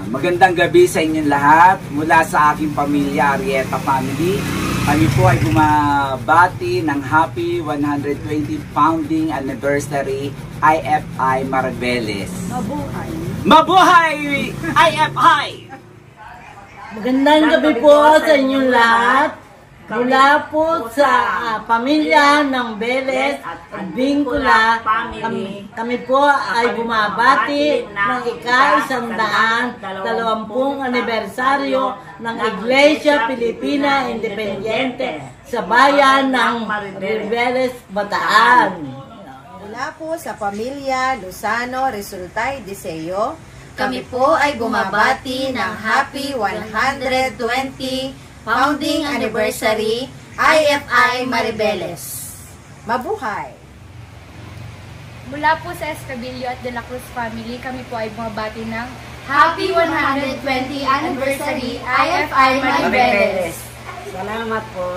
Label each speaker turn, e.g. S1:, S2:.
S1: Magandang gabi sa inyong lahat. Mula sa aking pamilya, Arrieta Family, kami po ay bumabati ng happy 120 founding anniversary IFI Maribeles.
S2: Mabuhay!
S1: Mabuhay IFI!
S2: Magandang gabi po sa inyong lahat. Mula po sa pamilya ng Beles at Bingkula, kami po ay bumabati ng ika-120 anibersaryo ng Iglesia Pilipina Independiente sa bayan ng Maribeles, Bataan.
S3: Mula po sa pamilya Luzano Resultay Deseo, kami po ay bumabati ng happy 120 founding anniversary IFI Maribeles. Mabuhay!
S4: Mula po sa Escabillo at De La Cruz family, kami po ay bumabati ng happy 120 anniversary IFI Maribeles.
S2: Salamat po.